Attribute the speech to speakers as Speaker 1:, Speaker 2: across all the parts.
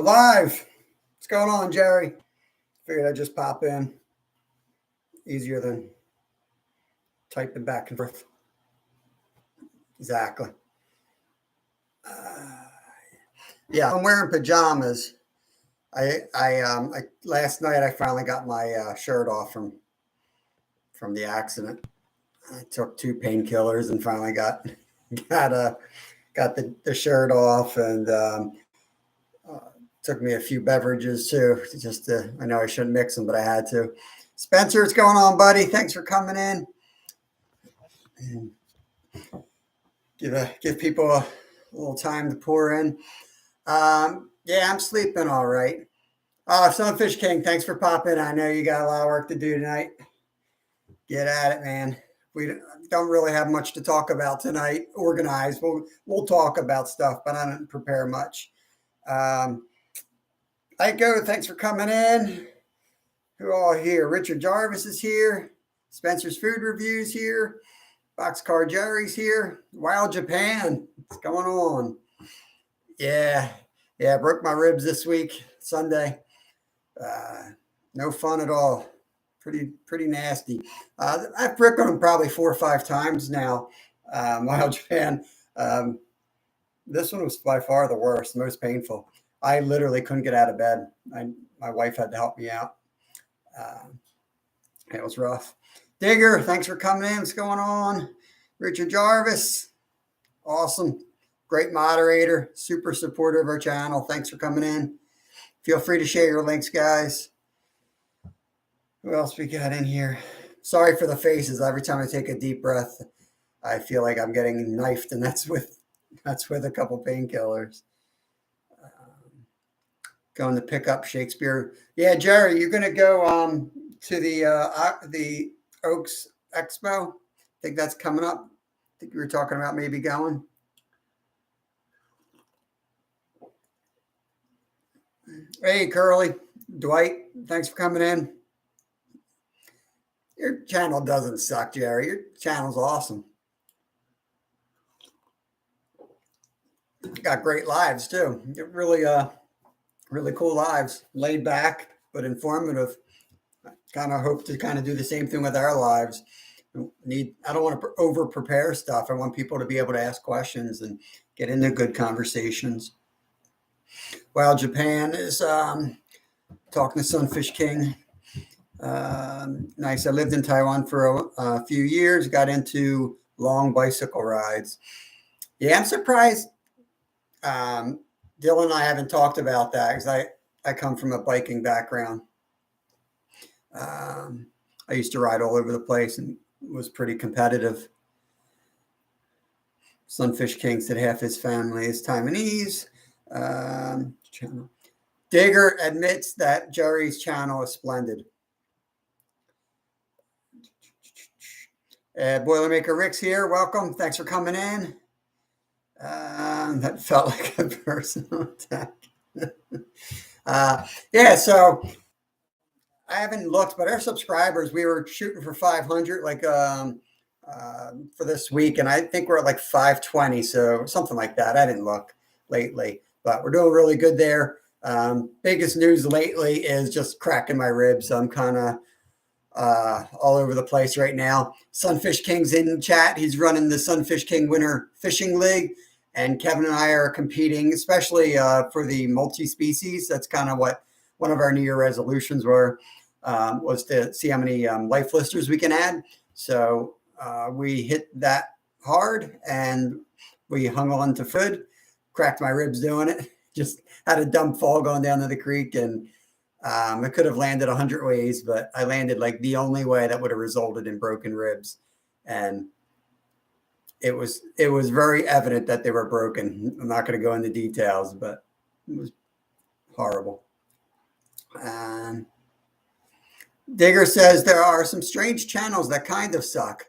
Speaker 1: We're live. What's going on, Jerry? Figured I'd just pop in. Easier than typing back and forth. Exactly. Yeah, I'm wearing pajamas. I last night I finally got my shirt off from the accident. I took 2 painkillers and finally got the shirt off, and took me a few beverages too. I know I shouldn't mix them, but I had to. Spencer, what's going on, buddy? Thanks for coming in. Give people a little time to pour in. Yeah, I'm sleeping all right. Sunfish King, thanks for popping. I know you got a lot of work to do tonight. Get at it, man. We don't really have much to talk about tonight. Organized. We'll talk about stuff, but I didn't prepare much. Go. Thanks for coming in. Who all here? Richard Jarvis is here. Spencer's Food Reviews here. Boxcar Jerry's here. Wild Japan. What's going on? Yeah. I broke my ribs this week, Sunday. No fun at all. Pretty nasty. I've broken them probably 4 or 5 times now. Wild Japan. This one was by far the worst, most painful. I literally couldn't get out of bed. My wife had to help me out. It was rough. Digger, thanks for coming in. What's going on? Richard Jarvis, awesome. Great moderator, super supportive of our channel. Thanks for coming in. Feel free to share your links, guys. Who else we got in here? Sorry for the faces. Every time I take a deep breath, I feel like I'm getting knifed, and that's with a couple painkillers. Going to pick up Shakespeare. Yeah, Jerry, you're going to go to the Oaks Expo. I think that's coming up. I think you were talking about maybe going. Hey, Curly. Dwight, thanks for coming in. Your channel doesn't suck, Jerry. Your channel's awesome. Got great lives, too. Really cool lives. Laid back, but informative. I kind of hope to do the same thing with our lives. I don't want to over prepare stuff. I want people to be able to ask questions and get into good conversations. While Japan is talking to Sunfish King. Nice. I lived in Taiwan for a few years, got into long bicycle rides. Yeah, I'm surprised. Dylan and I haven't talked about that because I come from a biking background. I used to ride all over the place and was pretty competitive. Sunfish King said half his family is Taiwanese. Digger admits that Jerry's channel is splendid. Boilermaker Rick's here. Welcome. Thanks for coming in. That felt like a personal attack. Yeah, so I haven't looked, but our subscribers, we were shooting for 500 for this week, and I think we're at like 520, so something like that. I didn't look lately, but we're doing really good there. Biggest news lately is just cracking my ribs. I'm kind of all over the place right now. Sunfish King's in chat. He's running the Sunfish King Winter Fishing League, and Kevin and I are competing, especially for the multi-species. That's kind of what one of our New Year resolutions was to see how many life listers we can add. So we hit that hard, and we hung on to food. Cracked my ribs doing it. Just had a dumb fall going down to the creek, and I could have landed 100 ways, but I landed like the only way that would have resulted in broken ribs. And it was very evident that they were broken. I'm not going to go into details, but it was horrible. Digger says there are some strange channels that kind of suck,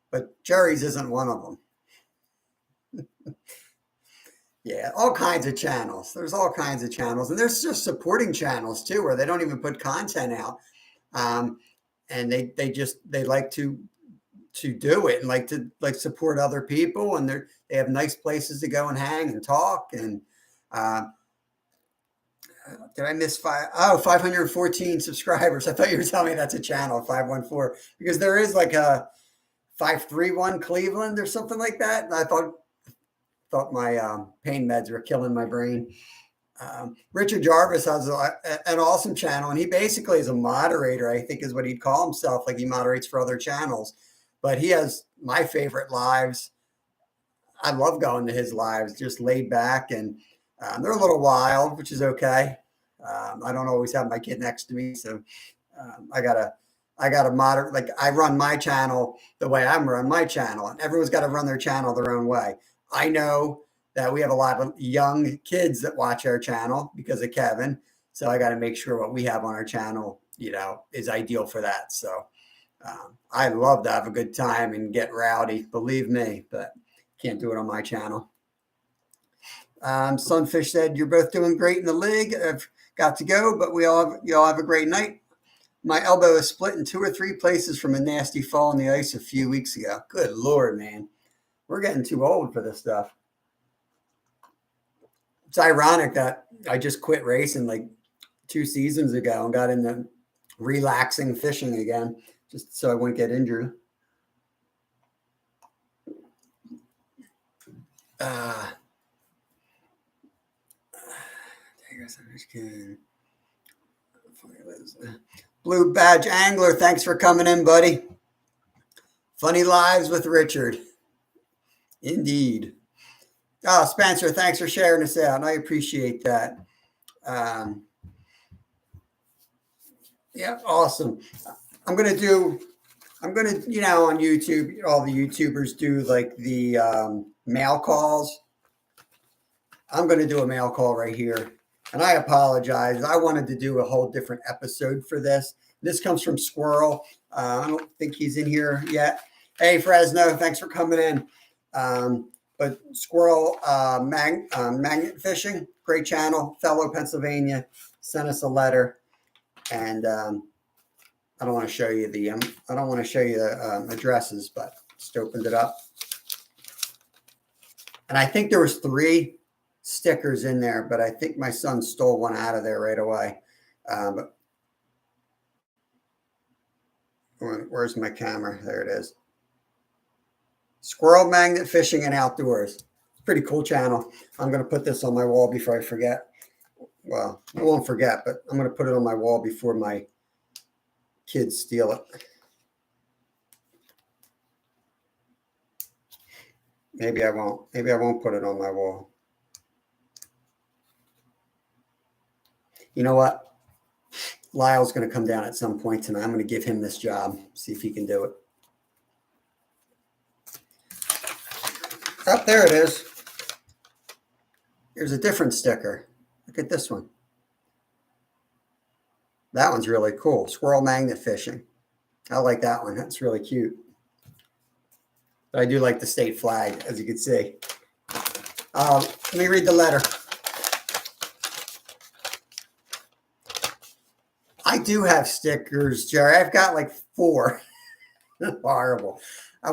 Speaker 1: but Jerry's isn't one of them. Yeah, all kinds of channels. There's all kinds of channels, and there's just supporting channels too, where they don't even put content out, and they like to do it and like to support other people, and they have nice places to go and hang and talk, and Did I miss 514 subscribers. I thought you were telling me that's a channel, 514, because there is like a 531 Cleveland or something like that. And I thought my pain meds were killing my brain. Richard Jarvis has an awesome channel, and he basically is a moderator, I think is what he'd call himself. Like he moderates for other channels, but he has my favorite lives. I love going to his lives, just laid back, and they're a little wild, which is okay. I don't always have my kid next to me, so I gotta moderate. Like I run my channel the way I'm run my channel, and everyone's got to run their channel their own way. I know that we have a lot of young kids that watch our channel because of Kevin, so I got to make sure what we have on our channel, is ideal for that. So I love to have a good time and get rowdy, believe me, but can't do it on my channel. Sunfish said, "You're both doing great in the league. I've got to go, but you all have a great night. My elbow is split in 2 or 3 places from a nasty fall in the ice a few weeks ago." Good Lord, man. We're getting too old for this stuff. It's ironic that I just quit racing like 2 seasons ago and got into relaxing fishing again, just so I wouldn't get injured. Blue Badge Angler, thanks for coming in, buddy. Funny Lives with Richard. Indeed. Oh, Spencer, thanks for sharing this out. I appreciate that. Yeah, awesome. I'm gonna, on YouTube, all the YouTubers do like the mail calls. I'm gonna do a mail call right here. And I apologize. I wanted to do a whole different episode for this. This comes from Squirrel. I don't think he's in here yet. Hey, Fresno, thanks for coming in. But Squirrel Magnet Fishing, great channel, fellow Pennsylvania, sent us a letter. And I don't want to show you the addresses, but just opened it up. And I think there was 3 stickers in there, but I think my son stole one out of there right away. But where's my camera? There it is. Squirrel Magnet Fishing and Outdoors. Pretty cool channel. I'm going to put this on my wall before I forget. Well, I won't forget, but I'm going to put it on my wall before my kids steal it. Maybe I won't. Maybe I won't put it on my wall. You know what? Lyle's going to come down at some point tonight. I'm going to give him this job, see if he can do it. Oh, there it is. Here's a different sticker. Look at this one. That one's really cool. Squirrel Magnet Fishing. I like that one. That's really cute. But I do like the state flag, as you can see. Let me read the letter. I do have stickers, Jerry. I've got like 4. Horrible.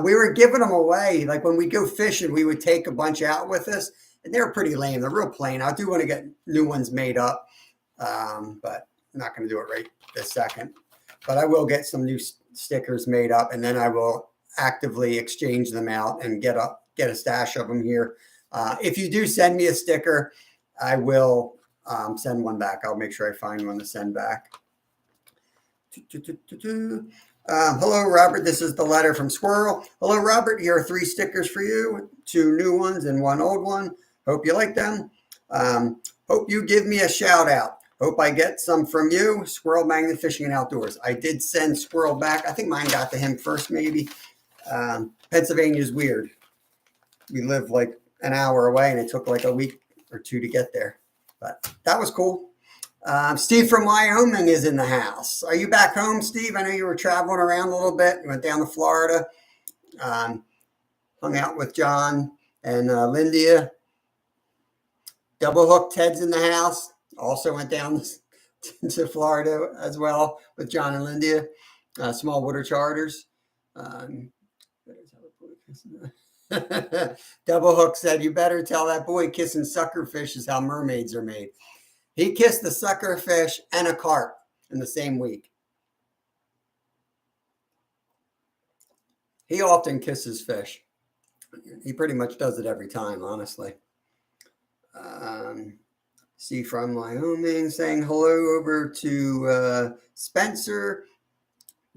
Speaker 1: We were giving them away. Like when we go fishing, we would take a bunch out with us, and they're pretty lame. They're real plain. I do want to get new ones made up, but I'm not going to do it right this second. But I will get some new stickers made up, and then I will actively exchange them out and get a stash of them here. If you do send me a sticker, I will send one back. I'll make sure I find one to send back. Hello, Robert. This is the letter from Squirrel. Hello, Robert. Here are 3 stickers for you, 2 new ones and 1 old one. Hope you like them. Hope you give me a shout out. Hope I get some from you. Squirrel Magnet Fishing and Outdoors. I did send Squirrel back. I think mine got to him first, maybe. Pennsylvania's weird. We live like an hour away, and it took like a week or 2 to get there. But that was cool. Steve from Wyoming is in the house. Are you back home, Steve? I know you were traveling around a little bit. You went down to Florida, hung out with John and Lindia. Double Hook Ted's in the house. Also went down to Florida as well with John and Lindia. Small Water Charters. Double Hook said, "You better tell that boy kissing sucker fish is how mermaids are made." He kissed the sucker fish and a carp in the same week. He often kisses fish. He pretty much does it every time, honestly. See from Wyoming saying hello over to Spencer.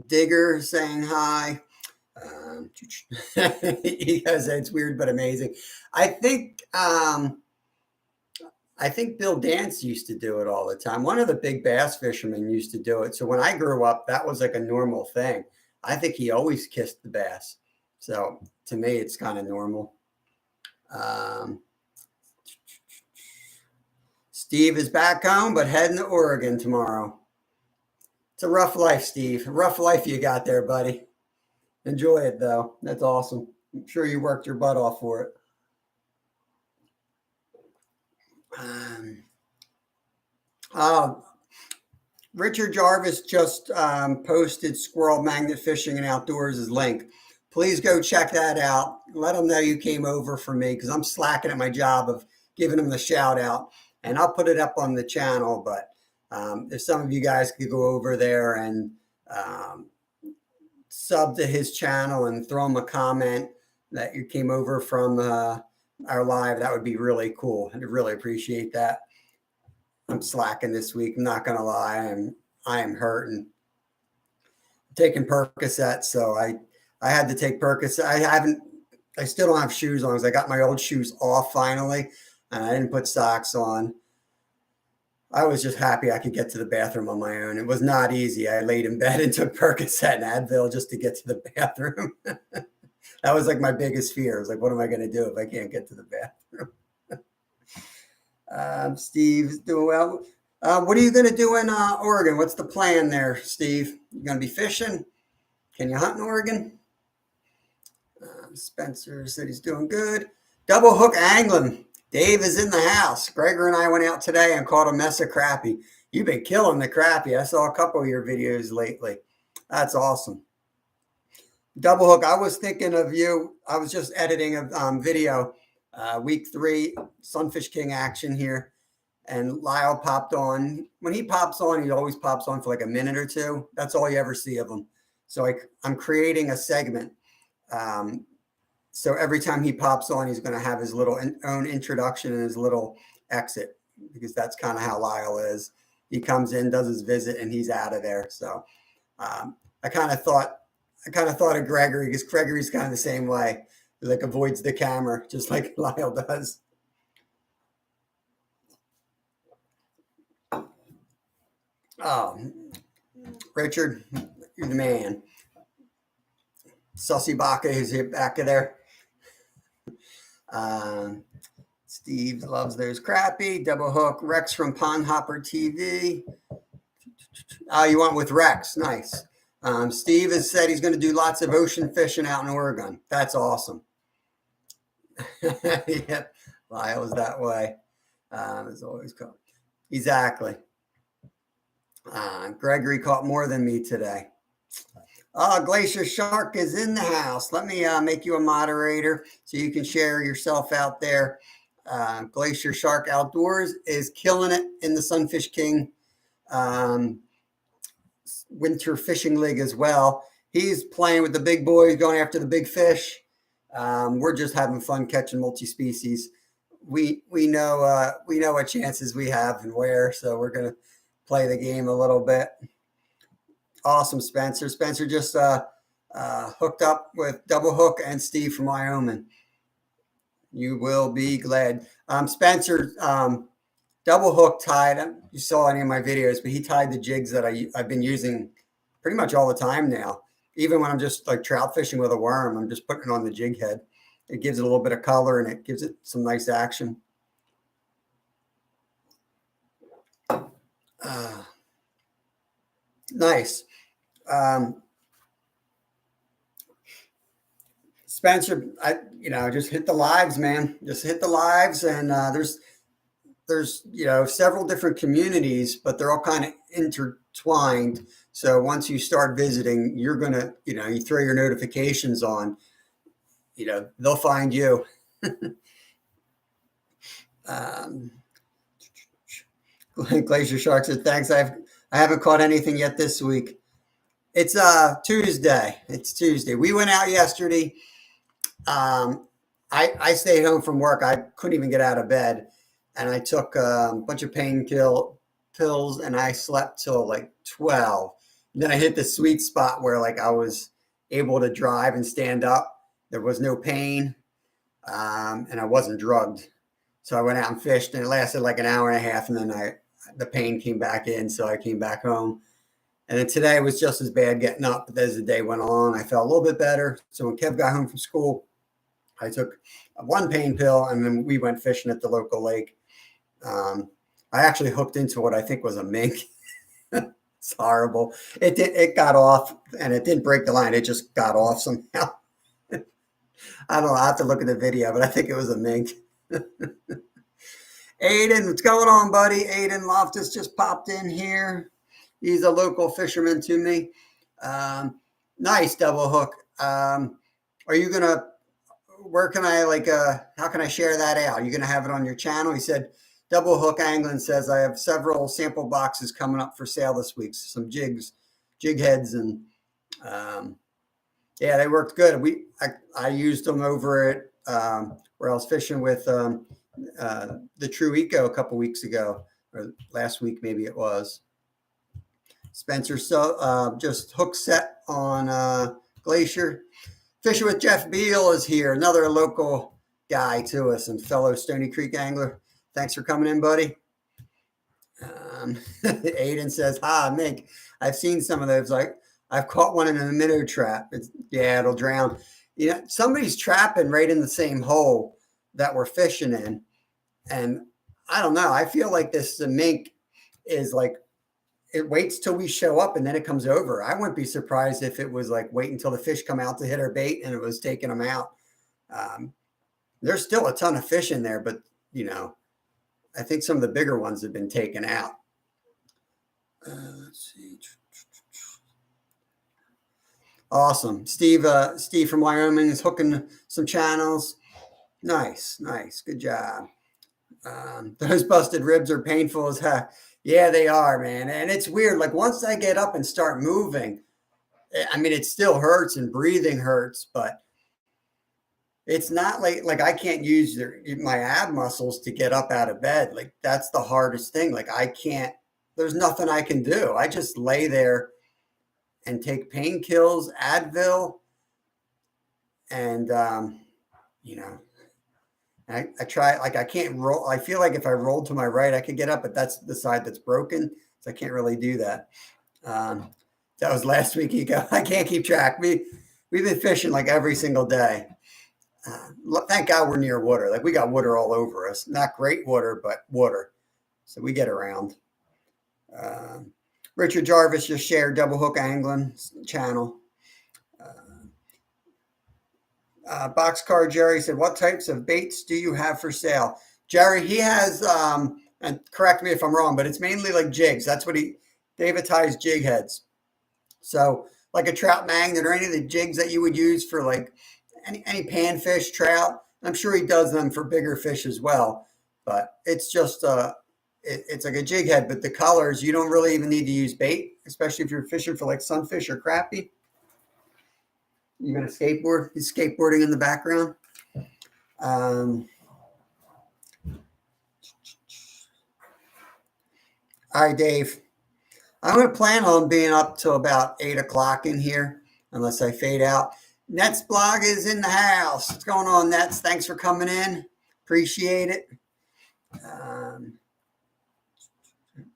Speaker 1: Digger saying hi. He goes, it's weird but amazing. I think Bill Dance used to do it all the time. One of the big bass fishermen used to do it. So when I grew up, that was like a normal thing. I think he always kissed the bass. So to me, it's kind of normal. Steve is back home, but heading to Oregon tomorrow. It's a rough life, Steve. A rough life you got there, buddy. Enjoy it, though. That's awesome. I'm sure you worked your butt off for it. Richard Jarvis just posted Squirrel Magnet Fishing and Outdoors' link. Please go check that out. Let them know you came over for me because I'm slacking at my job of giving them the shout out. And I'll put it up on the channel, but if some of you guys could go over there and sub to his channel and throw him a comment that you came over from our live, that would be really cool. I'd really appreciate that. I'm slacking this week. I'm not going to lie. I am hurting. I'm taking Percocet, so I had to take Percocet. I still don't have shoes on because I got my old shoes off finally, and I didn't put socks on. I was just happy I could get to the bathroom on my own. It was not easy. I laid in bed and took Percocet and Advil just to get to the bathroom. That was like my biggest fear. I was like, what am I going to do if I can't get to the bathroom? Steve's doing well. What are you going to do in Oregon? What's the plan there, Steve? You going to be fishing? Can you hunt in Oregon? Spencer said he's doing good. Double hook angling. Dave is in the house. Gregor and I went out today and caught a mess of crappie. You've been killing the crappie. I saw a couple of your videos lately. That's awesome. Double hook. I was thinking of you. I was just editing a video. Week 3, Sunfish King action here. And Lyle popped on. When he pops on, he always pops on for like a minute or two. That's all you ever see of him. So I'm creating a segment. So every time he pops on, he's going to have his little own introduction and his little exit, because that's kind of how Lyle is. He comes in, does his visit, and he's out of there. So I kind of thought of Gregory, because Gregory's kind of the same way. He like avoids the camera just like Lyle does. Oh, Richard, you're the man. Sussy Baca is here back of there. Steve loves those crappie. Double hook. Rex from Pond Hopper TV. Oh, you went with Rex. Nice. Steve has said he's going to do lots of ocean fishing out in Oregon. That's awesome. Yep. Lyle is that way. It's always cool. Exactly. Gregory caught more than me today. Glacier Shark is in the house. Let me make you a moderator so you can share yourself out there. Glacier Shark Outdoors is killing it in the Sunfish King Winter Fishing League as well. He's playing with the big boys, going after the big fish. We're just having fun catching multi-species. We know what chances we have and where, so we're gonna play the game a little bit. Awesome, Spencer. Spencer just hooked up with Double Hook and Steve from Wyoming. You will be glad. Spencer, Double Hook tied. You saw any of my videos, but he tied the jigs that I've been using pretty much all the time now. Even when I'm just like trout fishing with a worm, I'm just putting it on the jig head. It gives it a little bit of color and it gives it some nice action. Nice. Spencer, just hit the lives, man. Just hit the lives, and there's several different communities, but they're all kind of intertwined. So once you start visiting, you're gonna, you throw your notifications on, they'll find you. Glacier Shark said, thanks. I haven't caught anything yet this week. It's Tuesday. It's Tuesday. We went out yesterday. Um, I stayed home from work. I couldn't even get out of bed, and I took a bunch of painkiller pills, and I slept till like 12. And then I hit the sweet spot where like I was able to drive and stand up. There was no pain, and I wasn't drugged. So I went out and fished, and it lasted like an hour and a half, and then the pain came back in, so I came back home. And then today was just as bad getting up, but as the day went on, I felt a little bit better. So when Kev got home from school, I took one pain pill, and then we went fishing at the local lake. I actually hooked into what I think was a mink. It's horrible. It got off, and it didn't break the line. It just got off somehow. I don't know. I have to look at the video, but I think it was a mink. Aiden, what's going on, buddy? Aiden Loftus just popped in here. He's a local fisherman to me. Nice double hook. Are you gonna? Where can I how can I share that out? Are you gonna have it on your channel? He said, Double Hook Angling says I have several sample boxes coming up for sale this week. Some jigs, jig heads, and yeah, they worked good. I used them over at where I was fishing with the True Eco a couple weeks ago, or last week maybe it was. Spencer, so just hook set on Glacier. Fishing with Jeff Beal is here, another local guy to us and fellow Stony Creek angler. Thanks for coming in, buddy. Aiden says, Mink, I've seen some of those. I've caught one in a minnow trap. It'll drown. You know, somebody's trapping right in the same hole that we're fishing in. And I don't know. I feel like the mink is like, it waits till we show up and then it comes over. I wouldn't be surprised if it was like wait until the fish come out to hit our bait and it was taking them out. There's still a ton of fish in there, but you know, I think some of the bigger ones have been taken out. Let's see. Awesome. Steve from Wyoming is hooking some channels. Nice. Good job. Those busted ribs are painful as heck. Yeah, they are, man. And it's weird. Like once I get up and start moving, I mean, it still hurts and breathing hurts, but it's not like I can't use my ab muscles to get up out of bed. Like that's the hardest thing. Like there's nothing I can do. I just lay there and take painkillers, Advil, and, you know, I try, like I can't roll. I feel like if I rolled to my right, I could get up, but that's the side that's broken. So I can't really do that. That was last week. I can't keep track. We've been fishing like every single day. Thank God we're near water. Like we got water all over us. Not great water, but water. So we get around. Richard Jarvis just shared Double Hook Angling channel. Boxcar Jerry said, what types of baits do you have for sale? Jerry, he has, and correct me if I'm wrong, but it's mainly like jigs. That's what David ties jig heads. So like a trout magnet or any of the jigs that you would use for like any panfish, trout. I'm sure he does them for bigger fish as well, but it's just, it's like a jig head, but the colors, you don't really even need to use bait, especially if you're fishing for like sunfish or crappie. You gonna skateboard? He's skateboarding in the background. All right, Dave. I'm gonna plan on being up till about 8 o'clock in here, unless I fade out. Nets blog is in the house. What's going on, Nets? Thanks for coming in. Appreciate it.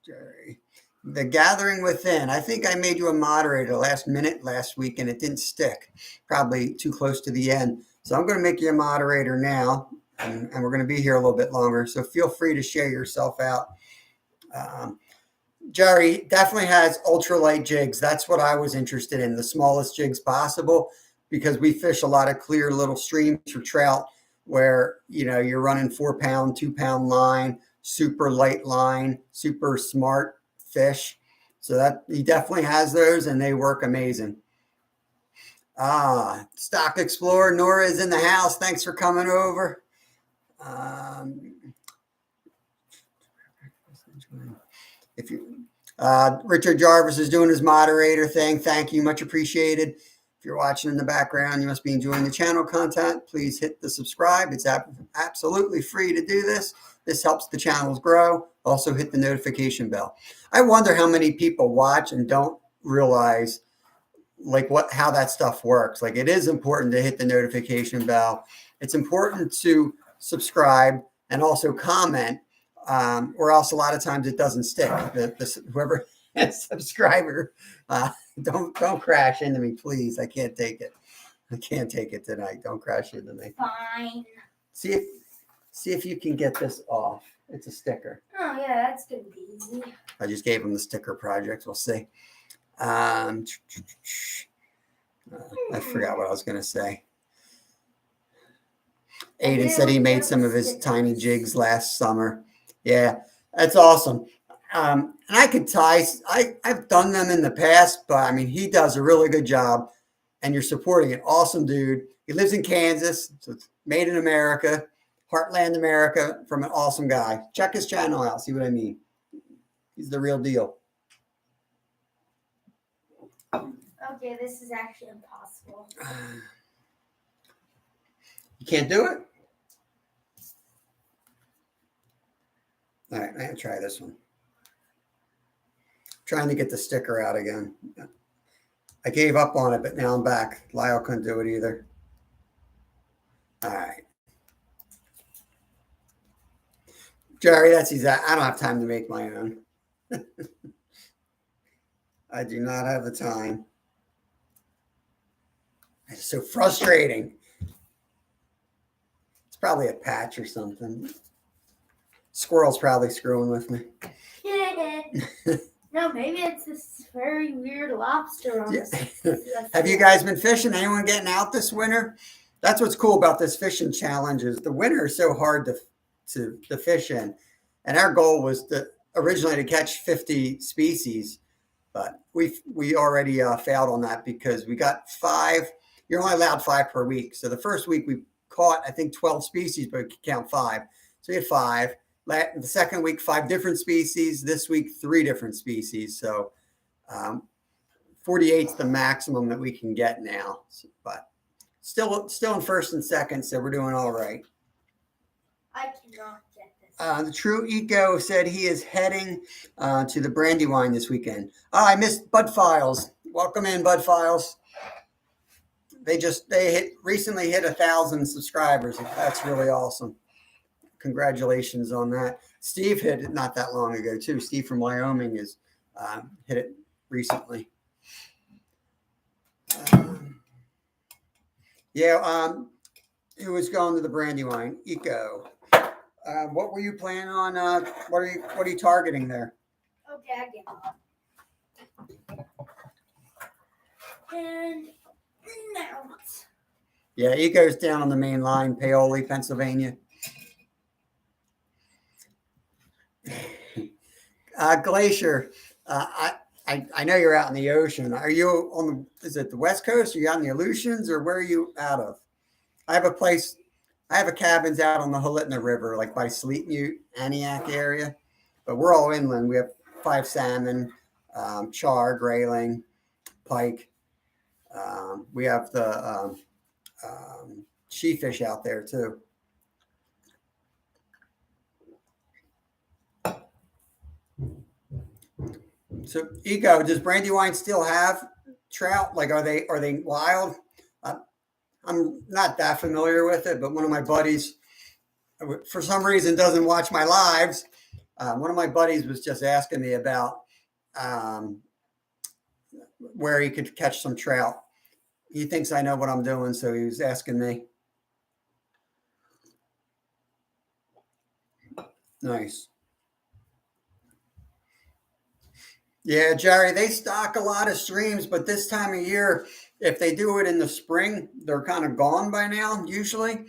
Speaker 1: Jerry. The Gathering Within. I think I made you a moderator last minute last week and it didn't stick. Probably too close to the end. So I'm going to make you a moderator now and we're going to be here a little bit longer. So feel free to share yourself out. Jerry definitely has ultralight jigs. That's what I was interested in, the smallest jigs possible, because we fish a lot of clear little streams for trout where, you know, you're running 4-pound, 2-pound line, super light line, super smart fish. So that he definitely has those and they work amazing. Stock Explorer, Nora is in the house. Thanks for coming over. If you, Richard Jarvis is doing his moderator thing. Thank you, much appreciated. If you're watching in the background, you must be enjoying the channel content. Please hit the subscribe. It's absolutely free to do this. This helps the channels grow. Also hit the notification bell. I wonder how many people watch and don't realize like how that stuff works. Like, it is important to hit the notification bell. It's important to subscribe and also comment, or else a lot of times it doesn't stick. Whoever subscriber, don't crash into me, please. I can't take it. I can't take it tonight. Don't crash into me.
Speaker 2: Fine.
Speaker 1: See if you can get this off. It's a sticker.
Speaker 2: Oh yeah, that's gonna be easy.
Speaker 1: I just gave him the sticker project. We'll see. I forgot what I was going to say. Aiden said he made some of his tiny jigs last summer. Yeah, that's awesome. And I could tie. I've done them in the past, but I mean, he does a really good job. And you're supporting an awesome dude. He lives in Kansas, so it's made in America, Heartland America, from an awesome guy. Check his channel out. See what I mean? He's the real deal.
Speaker 2: Okay, this is actually impossible.
Speaker 1: You can't do it? All right, I'm going to try this one. Trying to get the sticker out again. I gave up on it, but now I'm back. Lyle couldn't do it either. All right. Jerry, that's exact. I don't have time to make my own. I do not have the time. It's so frustrating. It's probably a patch or something. Squirrel's probably screwing with me.
Speaker 2: No, maybe it's this very weird lobster on
Speaker 1: Have you guys been fishing? Anyone getting out this winter? That's what's cool about this fishing challenge is the winter is so hard to fish in. And our goal was originally to catch 50 species, but we already failed on that because we got 5. You're only allowed 5 per week. So the first week we caught, I think, 12 species, but we could count 5. So we had 5. The second week, 5 different species. This week, 3 different species. So 48 is the maximum that we can get now. But still in first and second, so we're doing all right.
Speaker 2: I cannot get this.
Speaker 1: The True Eco said he is heading to the Brandywine this weekend. Oh, I missed Bud Files. Welcome in, Bud Files. They recently hit 1,000 subscribers. That's really awesome. Congratulations on that. Steve hit it not that long ago too. Steve from Wyoming has hit it recently. Who was going to the Brandywine? Eco. What were you planning on? What are you targeting there?
Speaker 2: Okay, I get it. And now.
Speaker 1: Yeah, Eco's down on the main line, Paoli, Pennsylvania. Glacier, I know you're out in the ocean. Are you on is it the West Coast? Are you out in the Aleutians, or where are you out of? I have a cabins out on the Holitna River, like by Sleet Mute, Aniak area, but we're all inland. We have 5 salmon, char, grayling, pike. We have the sheefish out there too. So, Eco, does Brandywine still have trout? Like, are they wild? I'm not that familiar with it, but one of my buddies, for some reason, doesn't watch my lives. One of my buddies was just asking me about where he could catch some trout. He thinks I know what I'm doing, so he was asking me. Nice. Yeah, Jerry, they stock a lot of streams, but this time of year, if they do it in the spring, they're kind of gone by now, usually.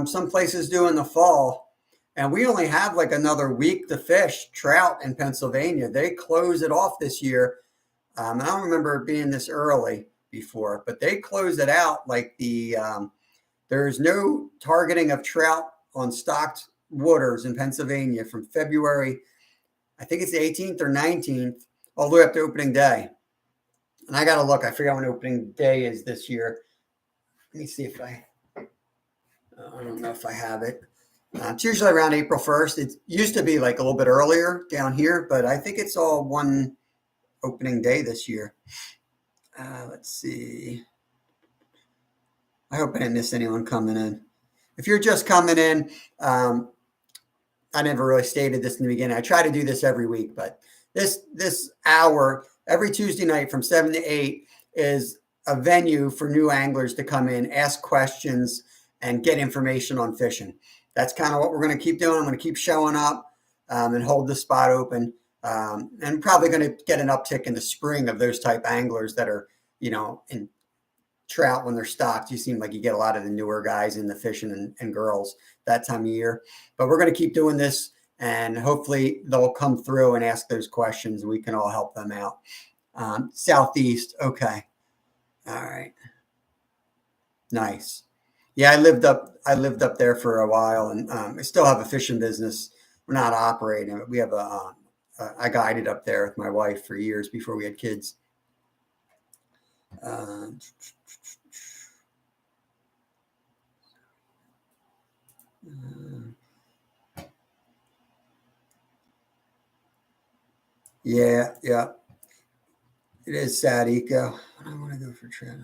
Speaker 1: Some places do in the fall. And we only have like another week to fish trout in Pennsylvania. They close it off this year. I don't remember it being this early before, but they closed it out like there's no targeting of trout on stocked waters in Pennsylvania from February I think it's the 18th or 19th, all the way up to opening day. And I got to look. I forget when opening day is this year. Let me see if I don't know if I have it. It's usually around April 1st. It used to be like a little bit earlier down here, but I think it's all one opening day this year. Let's see. I hope I didn't miss anyone coming in. If you're just coming in, I never really stated this in the beginning. I try to do this every week, but this hour, every Tuesday night from 7 to 8 is a venue for new anglers to come in, ask questions, and get information on fishing. That's kind of what we're going to keep doing. I'm going to keep showing up and hold the spot open. And probably going to get an uptick in the spring of those type anglers that are, in trout when they're stocked. You seem like you get a lot of the newer guys in the fishing and girls that time of year. But we're going to keep doing this, and hopefully they'll come through and ask those questions, and we can all help them out. Southeast. Okay. All right. Nice. Yeah, I lived up there for a while, and I still have a fishing business. We're not operating it. We have I guided up there with my wife for years before we had kids. Yeah. It is sad, Eco. I want to go for trout.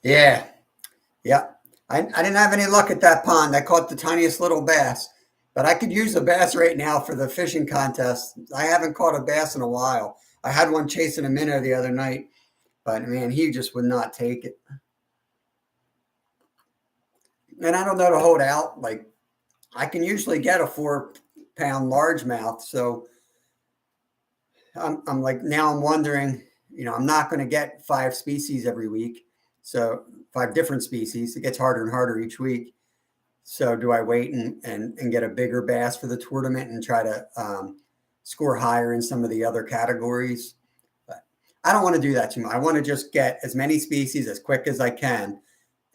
Speaker 1: Yeah. I didn't have any luck at that pond. I caught the tiniest little bass, but I could use a bass right now for the fishing contest. I haven't caught a bass in a while. I had one chasing a minnow the other night, but man, he just would not take it. And I don't know to hold out. Like, I can usually get a 4-pound largemouth. So I'm like, now I'm wondering, I'm not going to get 5 species every week. So 5 different species. It gets harder and harder each week. So do I wait and get a bigger bass for the tournament and try to score higher in some of the other categories? But I don't want to do that too much. I want to just get as many species as quick as I can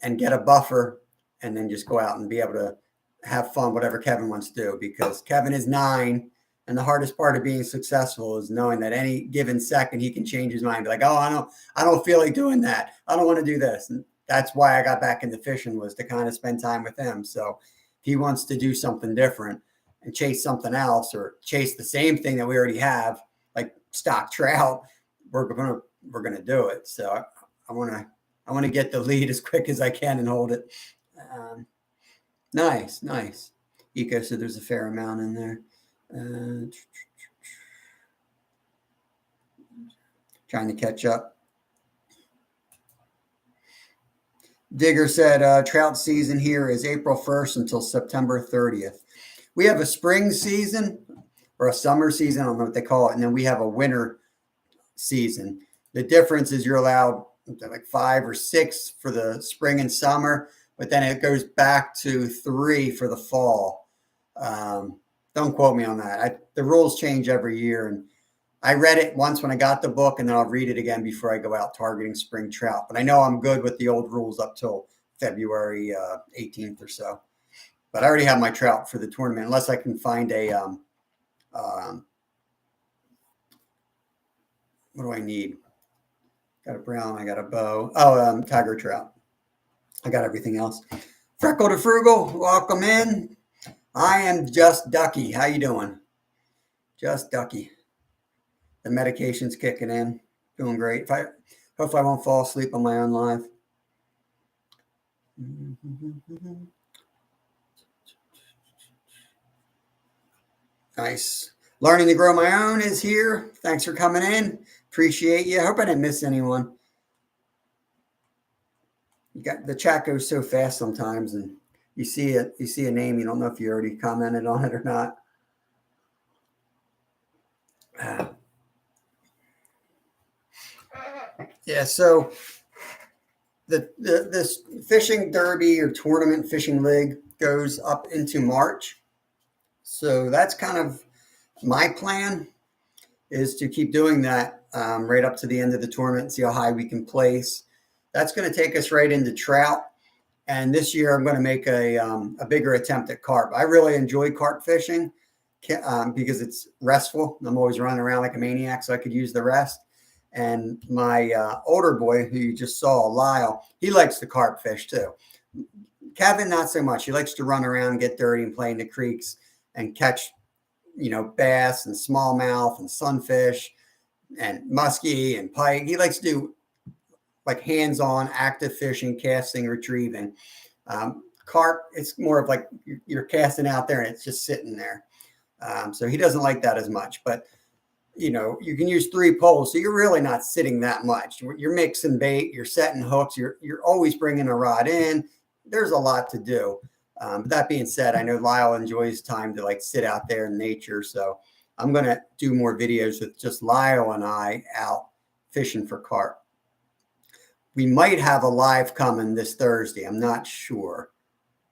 Speaker 1: and get a buffer, and then just go out and be able to have fun, whatever Kevin wants to do, because Kevin is 9. And the hardest part of being successful is knowing that any given second he can change his mind. Be like, oh, I don't feel like doing that. I don't want to do this. And that's why I got back into fishing, was to kind of spend time with him. So if he wants to do something different and chase something else, or chase the same thing that we already have, like stock trout, we're gonna do it. So I want to get the lead as quick as I can and hold it. Nice. Eco said there's a fair amount in there. Trying to catch up. Digger said trout season here is April 1st until September 30th. We have a spring season or a summer season. I don't know what they call it. And then we have a winter season. The difference is you're allowed like 5 or 6 for the spring and summer, but then it goes back to 3 for the fall. Don't quote me on that. The rules change every year, and I read it once when I got the book, and then I'll read it again before I go out targeting spring trout. But I know I'm good with the old rules up till February 18th or so. But I already have my trout for the tournament, unless I can find a what do I need? Got a brown, I got a bow. Oh, tiger trout. I got everything else. Freckle to Frugal, welcome in. I am Just Ducky. How you doing? Just Ducky. The medication's kicking in. Doing great. Hopefully I won't fall asleep on my own live. Nice. Learning to Grow My Own is here. Thanks for coming in. Appreciate you. I hope I didn't miss anyone. The chat goes so fast sometimes, and you see a name, you don't know if you already commented on it or not. Yeah, so this fishing derby or tournament fishing league goes up into March. So that's kind of my plan, is to keep doing that right up to the end of the tournament, see how high we can place. That's going to take us right into trout. And this year I'm going to make a bigger attempt at carp. I really enjoy carp fishing because it's restful. I'm always running around like a maniac, so I could use the rest. And my older boy, who you just saw, Lyle, he likes to carp fish too. Kevin, not so much. He likes to run around, get dirty, and play in the creeks and catch, bass and smallmouth and sunfish and muskie and pike. He likes to do like hands-on active fishing, casting, retrieving. Carp, it's more of like you're casting out there and it's just sitting there. So he doesn't like that as much, but you can use 3 poles. So you're really not sitting that much. You're mixing bait, you're setting hooks, you're always bringing a rod in. There's a lot to do. But that being said, I know Lyle enjoys time to like sit out there in nature. So I'm going to do more videos with just Lyle and I out fishing for carp. We might have a live coming this Thursday. I'm not sure.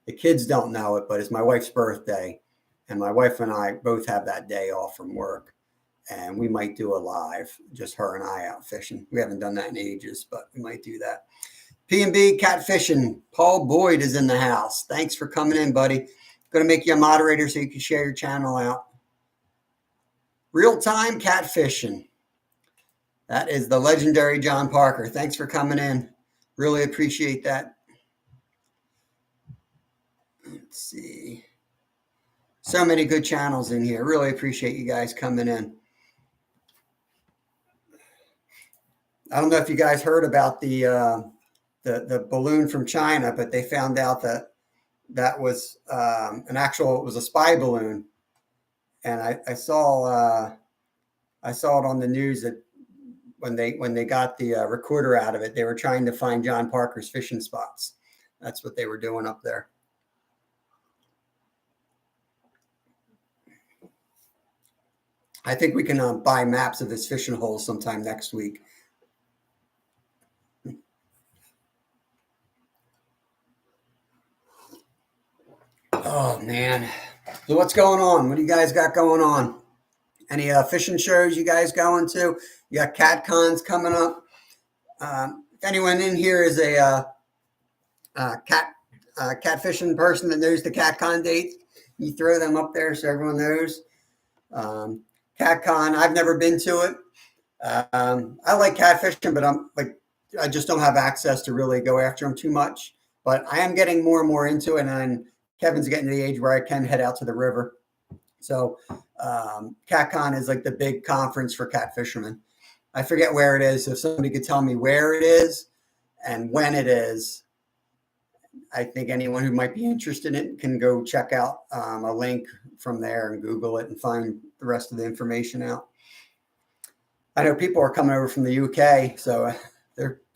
Speaker 1: The kids don't know it, but it's my wife's birthday. And my wife and I both have that day off from work. And we might do a live, just her and I out fishing. We haven't done that in ages, but we might do that. P&B Catfishing. Paul Boyd is in the house. Thanks for coming in, buddy. Going to make you a moderator so you can share your channel out. Real Time Catfishing. That is the legendary John Parker. Thanks for coming in. Really appreciate that. Let's see. So many good channels in here. Really appreciate you guys coming in. I don't know if you guys heard about the balloon from China, but they found out that was it was a spy balloon, and I saw it on the news that when they got the recorder out of it, they were trying to find John Parker's fishing spots. That's what they were doing up there. I think we can buy maps of his fishing holes sometime next week. Oh, man. So what's going on? What do you guys got going on? Any fishing shows you guys going to? You got cat cons coming up. If anyone in here is a catfishing person that knows the cat con dates, you throw them up there so everyone knows. Cat con, I've never been to it. I like catfishing, but I just don't have access to really go after them too much. But I am getting more and more into it, and Kevin's getting to the age where I can head out to the river. So CatCon is like the big conference for cat fishermen. I forget where it is. If somebody could tell me where it is and when it is, I think anyone who might be interested in it can go check out a link from there and Google it and find the rest of the information out. I know people are coming over from the UK, so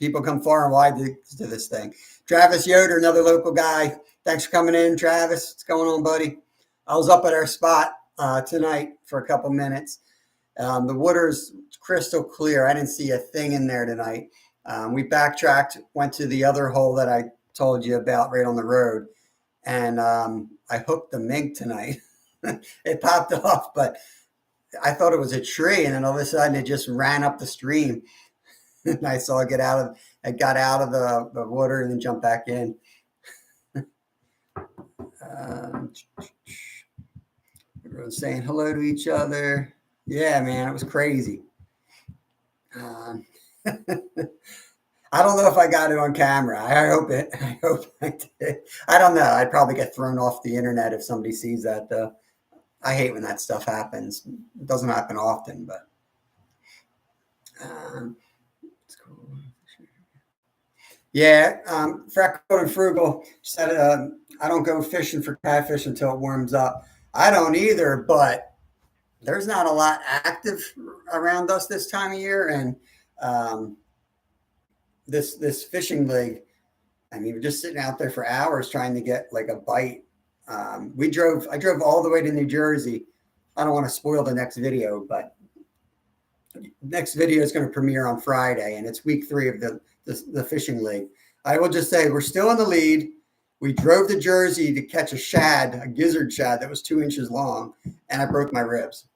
Speaker 1: people come far and wide to this thing. Travis Yoder, another local guy. Thanks for coming in, Travis. What's going on, buddy? I was up at our spot tonight for a couple minutes. The water's crystal clear. I didn't see a thing in there tonight. We backtracked, went to the other hole that I told you about right on the road, and I hooked the mink tonight. It popped off, but I thought it was a tree, and then all of a sudden it just ran up the stream. And I saw it got out of the water and then jumped back in. Everyone's saying hello to each other. Yeah, man, it was crazy. I don't know if I got it on camera. I hope I did. I don't know. I'd probably get thrown off the internet if somebody sees that, though. I hate when that stuff happens. It doesn't happen often, but it's cool. Yeah, Freckle and Frugal said, I don't go fishing for catfish until it warms up. I don't either, but there's not a lot active around us this time of year. And this fishing league, I mean, we're just sitting out there for hours trying to get like a bite. I drove all the way to New Jersey. I don't want to spoil the next video, but next video is going to premiere on Friday, and it's week 3 of the fishing league. I will just say we're still in the lead. We drove to Jersey to catch a gizzard shad that was 2 inches long, and I broke my ribs.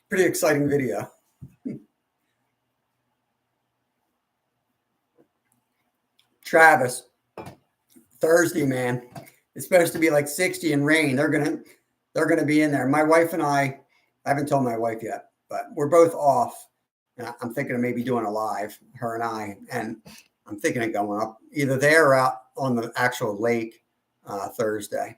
Speaker 1: Pretty exciting video. Travis, Thursday, man. It's supposed to be like 60 and rain. They're gonna be in there. My wife and I haven't told my wife yet, but we're both off. And I'm thinking of maybe doing a live, her and I, and I'm thinking of going up either there or out on the actual lake Thursday.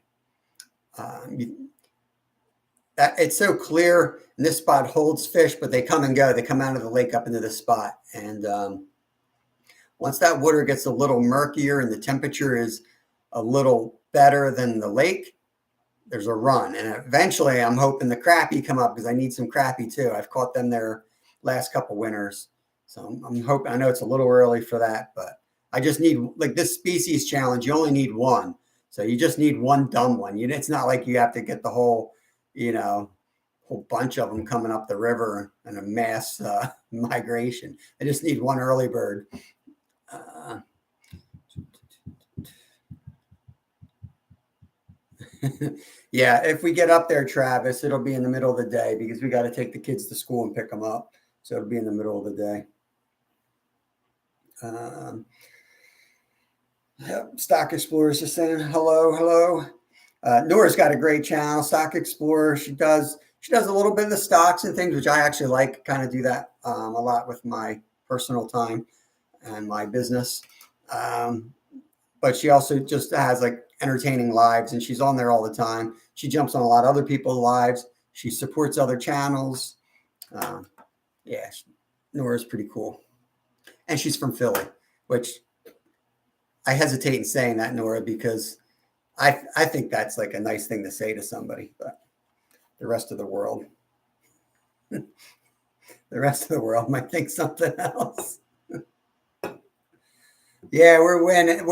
Speaker 1: It's so clear, and this spot holds fish, but they come and go. They come out of the lake up into this spot, and once that water gets a little murkier and the temperature is a little better than the lake, there's a run. And eventually I'm hoping the crappie come up because I need some crappie too. I've caught them there last couple winters. So I'm hoping, I know it's a little early for that, but I just need, like this species challenge, you only need one. So you just need one dumb one. It's not like you have to get the whole bunch of them coming up the river in a mass migration. I just need one early bird. Yeah, if we get up there, Travis, it'll be in the middle of the day because we got to take the kids to school and pick them up. So it'll be in the middle of the day. Stock Explorers just saying hello. Nora's got a great channel, Stock Explorer. She does a little bit of the stocks and things, which I actually like. Kind of do that a lot with my personal time and my business. But she also just has like entertaining lives, and she's on there all the time. She jumps on a lot of other people's lives. She supports other channels. Yeah, Nora's pretty cool. And she's from Philly, which I hesitate in saying that, Nora, because I think that's like a nice thing to say to somebody, but the rest of the world might think something else. Yeah, we're winning.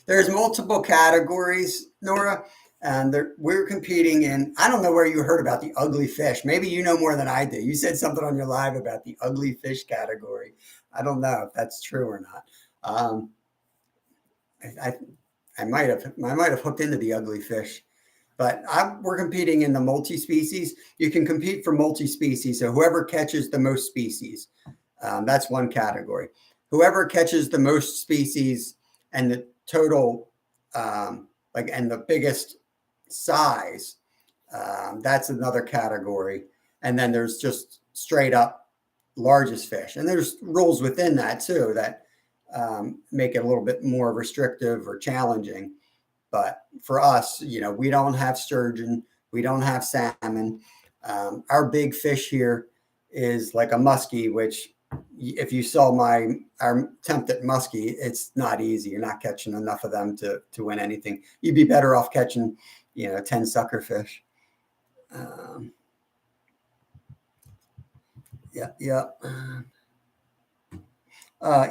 Speaker 1: There's multiple categories, Nora, and we're competing in. I don't know where you heard about the ugly fish. Maybe you know more than I do. You said something on your live about the ugly fish category. I don't know if that's true or not. I might have hooked into the ugly fish, but we're competing in the multi-species. You can compete for multi-species. So whoever catches the most species, that's one category. Whoever catches the most species and the total, and the biggest size, that's another category. And then there's just straight up largest fish. And there's rules within that too that make it a little bit more restrictive or challenging. But for us, we don't have sturgeon, we don't have salmon. Our big fish here is like a muskie, which if you saw our attempt at muskie, it's not easy. You're not catching enough of them to win anything. You'd be better off catching, 10 suckerfish. Yeah.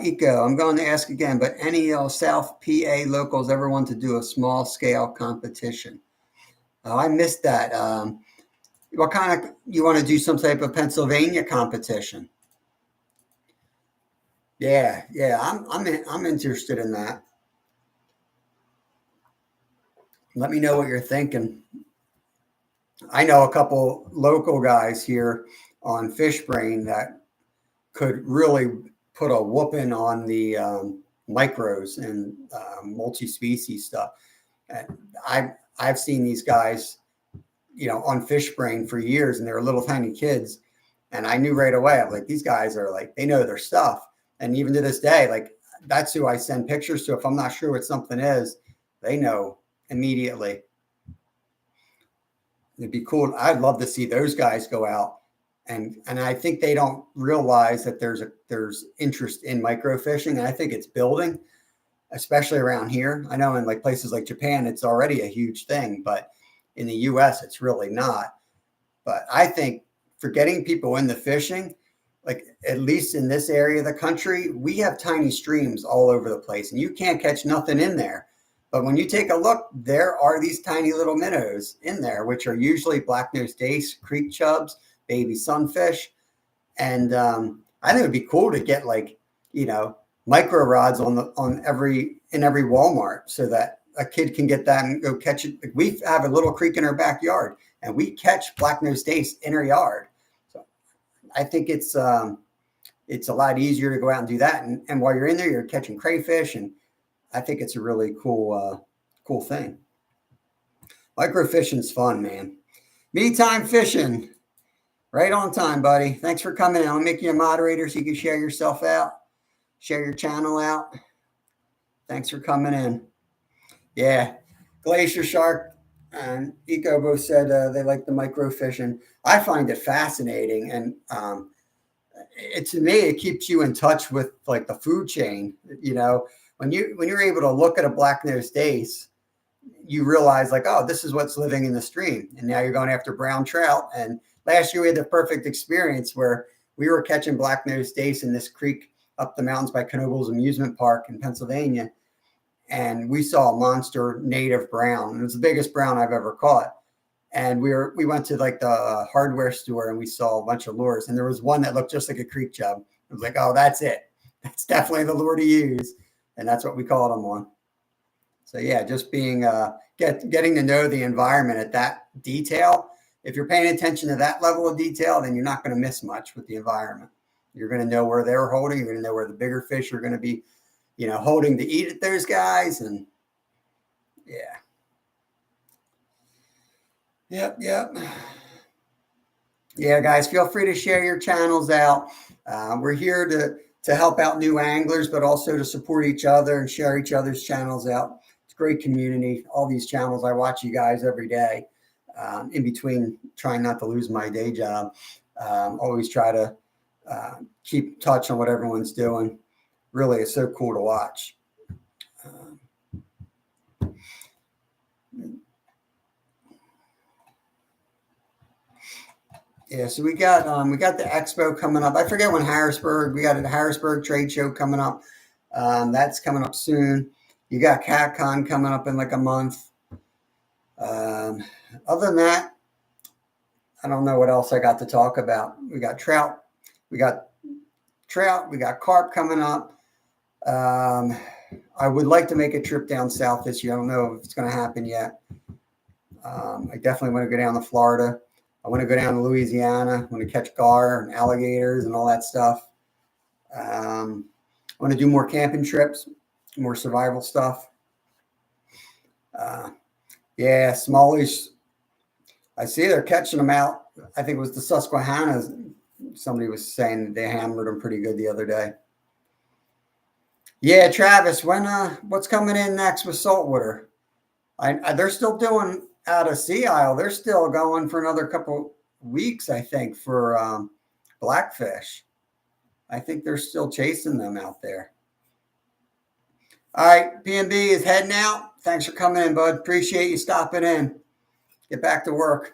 Speaker 1: Eco, I'm going to ask again, but any South PA locals ever want to do a small scale competition? I missed that. What kind of, you want to do some type of Pennsylvania competition? Yeah. I'm interested in that. Let me know what you're thinking. I know a couple local guys here on Fishbrain that could really put a whooping on the micros and multi-species stuff. And I've seen these guys, on Fishbrain for years, and they were little tiny kids. And I knew right away, I'm like, these guys are like, they know their stuff. And even to this day, like, that's who I send pictures to. If I'm not sure what something is, they know immediately. It'd be cool. I'd love to see those guys go out. And I think they don't realize that there's interest in microfishing. And I think it's building, especially around here. I know in like places like Japan, it's already a huge thing, but in the US, it's really not. But I think for getting people into fishing, like at least in this area of the country, we have tiny streams all over the place and you can't catch nothing in there. But when you take a look, there are these tiny little minnows in there, which are usually black-nosed dace, creek chubs, baby sunfish. And I think it would be cool to get micro rods in every Walmart so that a kid can get that and go catch it. We have a little creek in our backyard and we catch black-nosed dace in our yard. So I think it's a lot easier to go out and do that. And while you're in there, you're catching crayfish. And I think it's a really cool cool thing. Microfishing's fun, man. Me time fishing. Right on time, buddy. Thanks for coming in. I'll make you a moderator so you can share yourself out, share your channel out. Thanks for coming in. Yeah, Glacier Shark and Eco both said they like the microfishing. I find it fascinating, and to me, it keeps you in touch with like the food chain. You know, when you're able to look at a black-nosed dace, you realize like, oh, this is what's living in the stream, and now you're going after brown trout. And last year we had the perfect experience where we were catching black-nosed dace in this creek up the mountains by Knoebels Amusement Park in Pennsylvania. And we saw a monster native brown. It was the biggest brown I've ever caught. And we went to like the hardware store and we saw a bunch of lures. And there was one that looked just like a creek chub. I was like, oh, that's it. That's definitely the lure to use. And that's what we called them on. So yeah, just being getting to know the environment at that detail. If you're paying attention to that level of detail, then you're not going to miss much with the environment. You're going to know where they're holding. You're going to know where the bigger fish are going to be, holding to eat at those guys. And yeah. Yep. Yeah, guys, feel free to share your channels out. We're here to help out new anglers, but also to support each other and share each other's channels out. It's a great community. All these channels, I watch you guys every day. In between trying not to lose my day job. Always try to keep touch on what everyone's doing. Really, it's so cool to watch. Yeah, so we got the expo coming up. I forget when Harrisburg. We got a Harrisburg trade show coming up. That's coming up soon. You got CatCon coming up in like a month. Other than that, I don't know what else I got to talk about. We got trout. We got carp coming up. I would like to make a trip down south this year. I don't know if it's going to happen yet. I definitely want to go down to Florida. I want to go down to Louisiana. I want to catch gar and alligators and all that stuff. I want to do more camping trips, more survival stuff. Yeah, smallish. I see they're catching them out. I think it was the Susquehannas. Somebody was saying they hammered them pretty good the other day. Yeah, Travis, what's coming in next with saltwater? They're still doing out of Sea Isle. They're still going for another couple weeks, I think, for blackfish. I think they're still chasing them out there. All right, PNB is heading out. Thanks for coming in, bud. Appreciate you stopping in. Get back to work.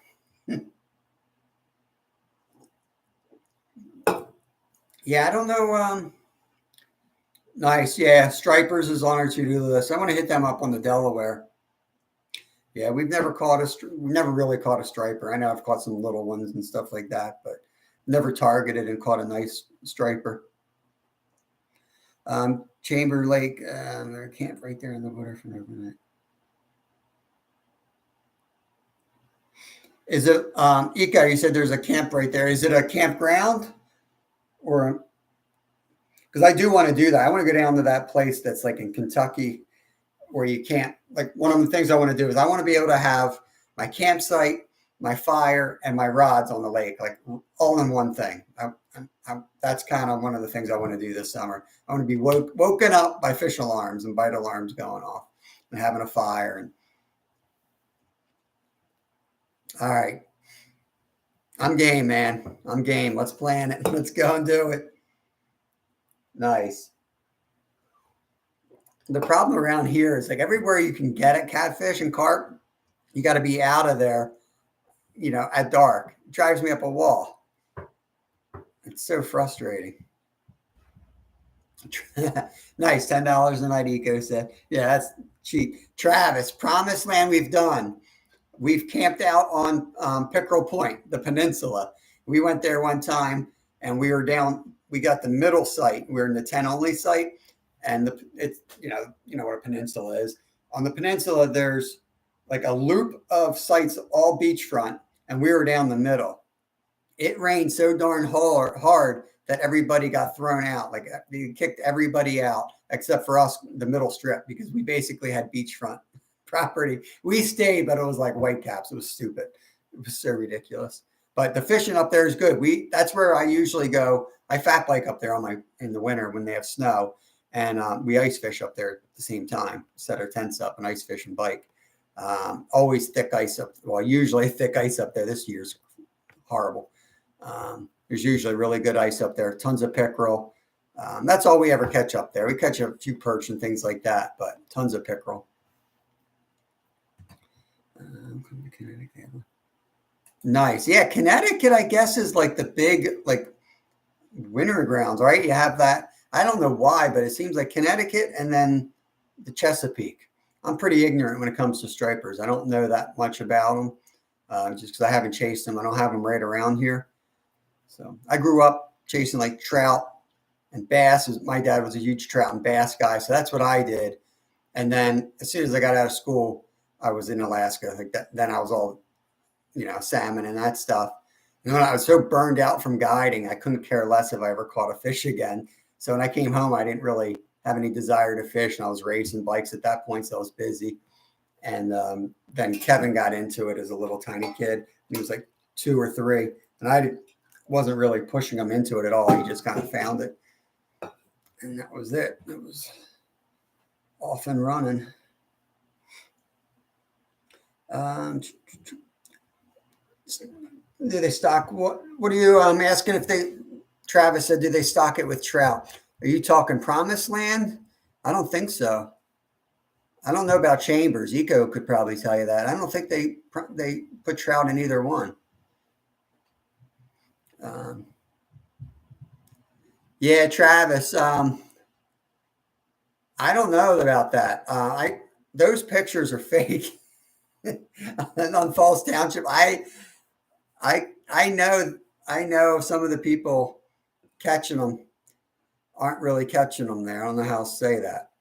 Speaker 1: Yeah, I don't know. Nice. Yeah, Stripers is on our to-do list. I want to hit them up on the Delaware. Yeah, we've never really caught a striper. I know I've caught some little ones and stuff like that, but never targeted and caught a nice striper. Chamber Lake, their camp right there in the water from overnight. Is it, Ika, you said there's a camp right there. Is it a campground? Or, because I do want to do that. I want to go down to that place that's like in Kentucky where you can't, like one of the things I want to do is I want to be able to have my campsite, my fire, and my rods on the lake, like all in one thing. That's kind of one of the things I want to do this summer. I want to be woken up by fish alarms and bite alarms going off and having a fire. And all right. I'm game, man. I'm game. Let's plan it. Let's go and do it. Nice. The problem around here is like everywhere you can get it, catfish and carp, you got to be out of there, at dark. It drives me up a wall. It's so frustrating. Nice. $10 a night, Eco said. Yeah, that's cheap. Travis, Promised Land we've done. We've camped out on Pickerel Point, the peninsula. We went there one time and we got the middle site. We were in the 10 only site. And it's you know what a peninsula is. On the peninsula, there's like a loop of sites, all beachfront, and we were down the middle. It rained so darn hard that everybody got thrown out. Like they kicked everybody out except for us, the middle strip, because we basically had beachfront. property. We stayed, but it was like whitecaps. It was stupid. It was so ridiculous. But the fishing up there is good. That's where I usually go. I fat bike up there in the winter when they have snow, and we ice fish up there at the same time. Set our tents up and ice fish and bike. Always thick ice up. Well, usually thick ice up there. This year's horrible. There's usually really good ice up there. Tons of pickerel. That's all we ever catch up there. We catch a few perch and things like that, but tons of pickerel. Nice. Yeah, Connecticut, I guess, is like the big like winter grounds, right? You have that. I don't know why, but it seems like Connecticut and then the Chesapeake. I'm pretty ignorant when it comes to stripers. I don't know that much about them, just because I haven't chased them. I don't have them right around here. So I grew up chasing like trout and bass. My dad was a huge trout and bass guy, so that's what I did. And then as soon as I got out of school, I was in Alaska. Like that, then I was all, salmon and that stuff. And when I was so burned out from guiding, I couldn't care less if I ever caught a fish again. So when I came home, I didn't really have any desire to fish, and I was racing bikes at that point, so I was busy. And then Kevin got into it as a little tiny kid. He was like 2 or 3, and I wasn't really pushing him into it at all. He just kind of found it, and that was it. It was off and running. Do they stock? What are you asking if they? Travis said, do they stock it with trout? Are you talking Promised Land? I don't think so. I don't know about Chambers. Eco could probably tell you that. I don't think they put trout in either one. Yeah, Travis. I don't know about that. Those pictures are fake. And on Falls Township, I know some of the people catching them aren't really catching them there. I don't know how to say that.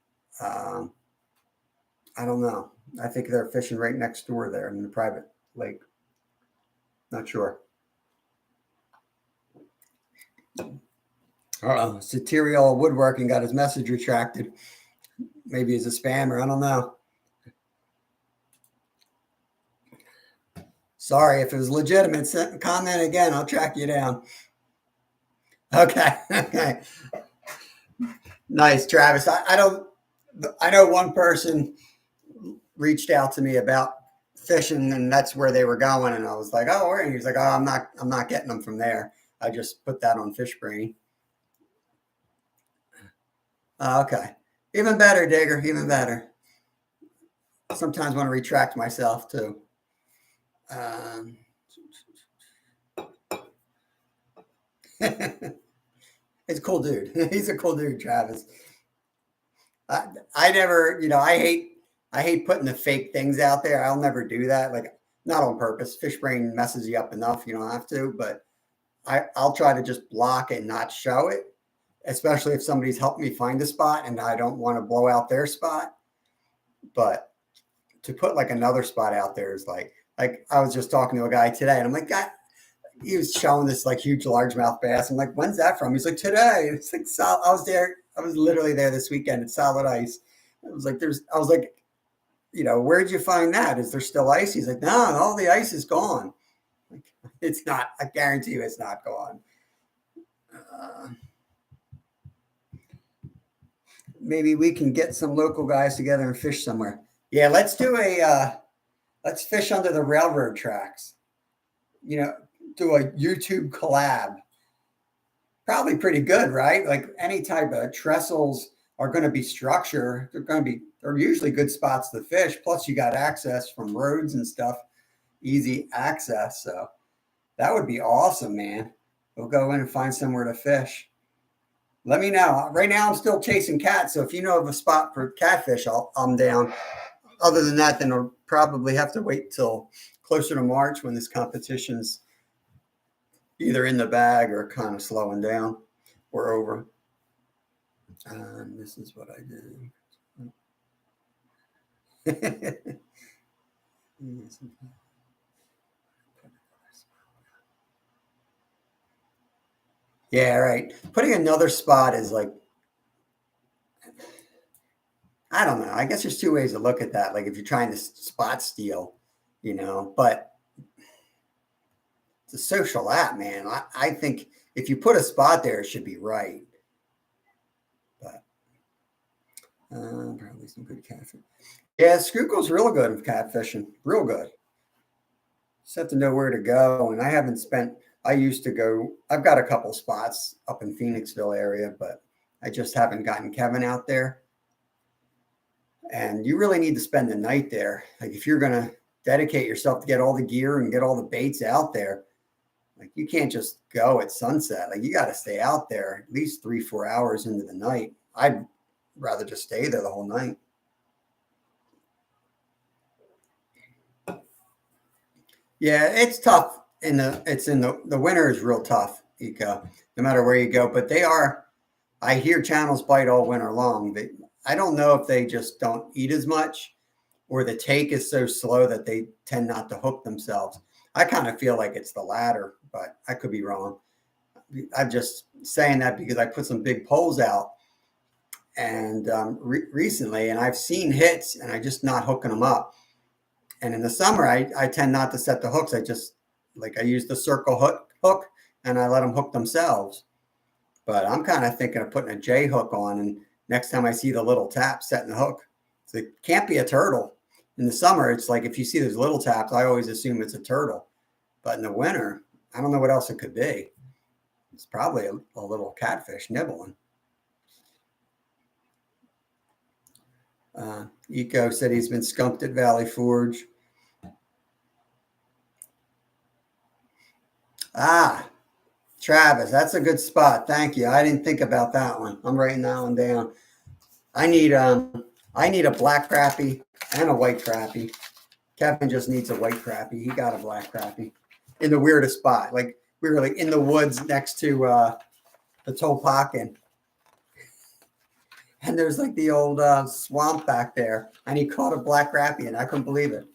Speaker 1: I don't know. I think they're fishing right next door there in the private lake. Not sure. Satirial Woodworking got his message retracted. Maybe he's a spammer. I don't know. Sorry, if it was legitimate, comment again. I'll track you down. Okay. Okay. Nice, Travis. I know one person reached out to me about fishing, and that's where they were going. And I was like, oh, and he's like, oh, I'm not getting them from there. I just put that on FishBrain. Okay. Even better, Digger. Even better. Sometimes want to retract myself too. He's a cool dude. He's a cool dude, Travis. I never, I hate putting the fake things out there. I'll never do that. Like, not on purpose. FishBrain messes you up enough. You don't have to, but I'll try to just block it and not show it, especially if somebody's helped me find a spot and I don't want to blow out their spot. But to put like another spot out there is like I was just talking to a guy today, and I'm like, God, he was showing this like huge largemouth bass. I'm like, when's that from? He's like, today. It's like, I was there. I was literally there this weekend at Solid Ice. I was like, where'd you find that? Is there still ice? He's like, no, all the ice is gone. Like, it's not. I guarantee you, it's not gone. Maybe we can get some local guys together and fish somewhere. Yeah, let's do let's fish under the railroad tracks. Do a YouTube collab. Probably pretty good, right? Like any type of trestles are going to be structure. They're usually good spots to fish. Plus you got access from roads and stuff, easy access. So that would be awesome, man. We'll go in and find somewhere to fish. Let me know. Right now I'm still chasing cats. So if you know of a spot for catfish, I'm down. Other than that, then I'll probably have to wait till closer to March when this competition's either in the bag or kind of slowing down or over. This is what I do. Yeah, right. Putting another spot is like, I don't know. I guess there's two ways to look at that. Like if you're trying to spot steal, but it's a social app, man. I think if you put a spot there, it should be right. But probably some good catfish. Yeah, Schuylkill's real good at catfishing. Real good. Just have to know where to go. And I used to go, I've got a couple spots up in Phoenixville area, but I just haven't gotten Kevin out there. And you really need to spend the night there. Like if you're going to dedicate yourself to get all the gear and get all the baits out there, like you can't just go at sunset. Like you got to stay out there at least 3-4 hours into the night. I'd rather just stay there the whole night. Yeah, it's tough. The winter is real tough, Eco, no matter where you go. But I hear channels bite all winter long. I don't know if they just don't eat as much or the take is so slow that they tend not to hook themselves. I kind of feel like it's the latter, but I could be wrong. I'm just saying that because I put some big poles out and recently, and I've seen hits and I'm just not hooking them up. And in the summer, I tend not to set the hooks. I use the circle hook and I let them hook themselves. But I'm kind of thinking of putting a J hook on, and next time I see the little tap, setting the hook. So it can't be a turtle. In the summer, it's like if you see those little taps, I always assume it's a turtle. But in the winter, I don't know what else it could be. It's probably a little catfish nibbling. Eco said he's been skunked at Valley Forge. Travis, that's a good spot. Thank you. I didn't think about that one. I'm writing that one down. I need a black crappie and a white crappie. Kevin just needs a white crappie. He got a black crappie in the weirdest spot. Like we were like in the woods next to the Tolpakin. And there's like the old swamp back there. And he caught a black crappie and I couldn't believe it.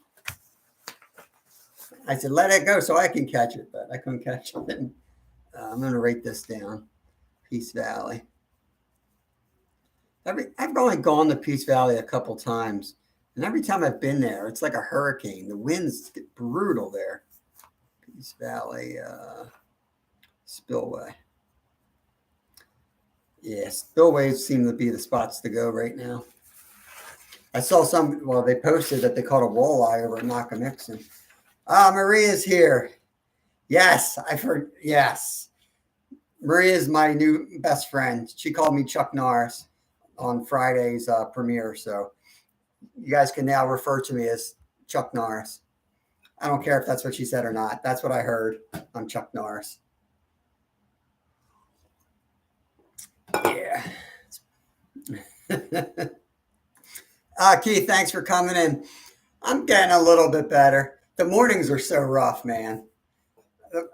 Speaker 1: I said, let it go so I can catch it, but I couldn't catch it. I'm going to write this down. Peace Valley. I've only gone to Peace Valley a couple times. And every time I've been there, it's like a hurricane. The winds get brutal there. Peace Valley Spillway. Yeah, spillways seem to be the spots to go right now. I saw they posted that they caught a walleye over at Nakamixon. Maria's here. Yes, I've heard. Yes. Maria's my new best friend. She called me Chuck Norris on Friday's premiere. So you guys can now refer to me as Chuck Norris. I don't care if that's what she said or not. That's what I heard. I'm Chuck Norris. Yeah. Keith, thanks for coming in. I'm getting a little bit better. The mornings are so rough, man.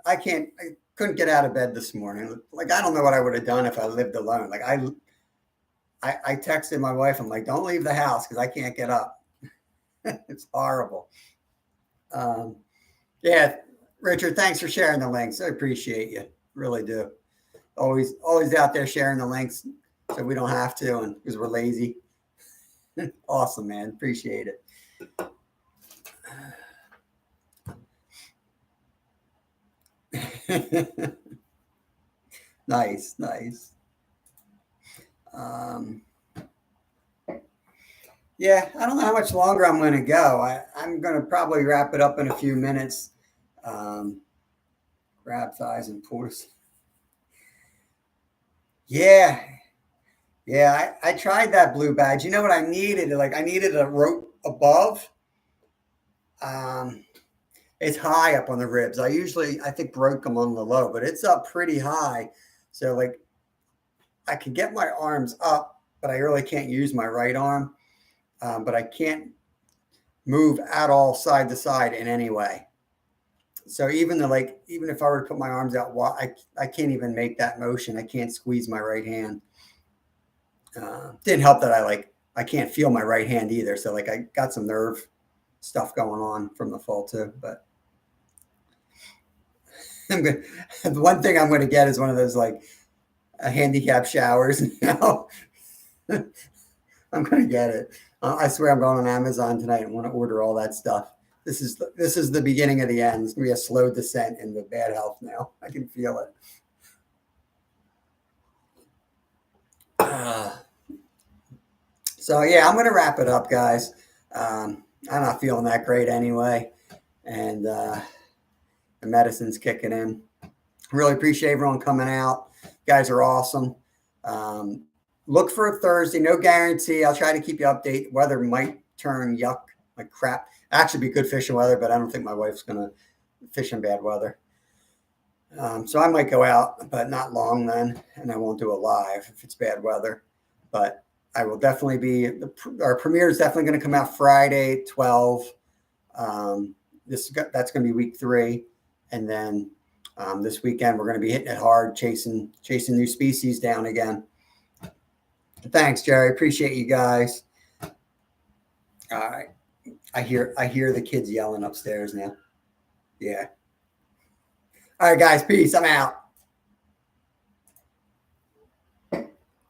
Speaker 1: I couldn't get out of bed this morning. Like, I don't know what I would have done if I lived alone. Like I texted my wife. I'm like, don't leave the house because I can't get up. It's horrible. Yeah, Richard, thanks for sharing the links. I appreciate you. Really do. Always out there sharing the links so we don't have to and because we're lazy. Awesome, man. Appreciate it. Nice. Yeah, I don't know how much longer I'm going to go. I'm going to probably wrap it up in a few minutes. Grab thighs and pores. Yeah, I tried that blue badge. You know what I needed? I needed a rope above. It's high up on the ribs. I think broke them on the low, but it's up pretty high. So I can get my arms up, but I really can't use my right arm. But I can't move at all side to side in any way. So even if I were to put my arms out, I can't even make that motion. I can't squeeze my right hand. Didn't help that I can't feel my right hand either. So I got some nerve stuff going on from the fall too. But the one thing I'm going to get is one of those a handicap showers now. I'm gonna get it. I swear I'm going on Amazon tonight and want to order all that stuff. This is the beginning of the end. It's gonna be a slow descent into bad health now. I can feel it. So yeah, I'm gonna wrap it up, guys. I'm not feeling that great anyway, and the medicine's kicking in. Really appreciate everyone coming out. You guys are awesome. Look for a Thursday. No guarantee. I'll try to keep you updated. Weather might turn yuck like crap. Actually, be good fishing weather, but I don't think my wife's gonna fish in bad weather. So I might go out, but not long then, and I won't do it live if it's bad weather. But I will definitely be. Our premiere is definitely going to come out Friday 12. That's going to be week 3, and then this weekend we're going to be hitting it hard, chasing new species down again. Thanks, Jerry. Appreciate you guys. All right, I hear the kids yelling upstairs now. Yeah. All right, guys. Peace. I'm out.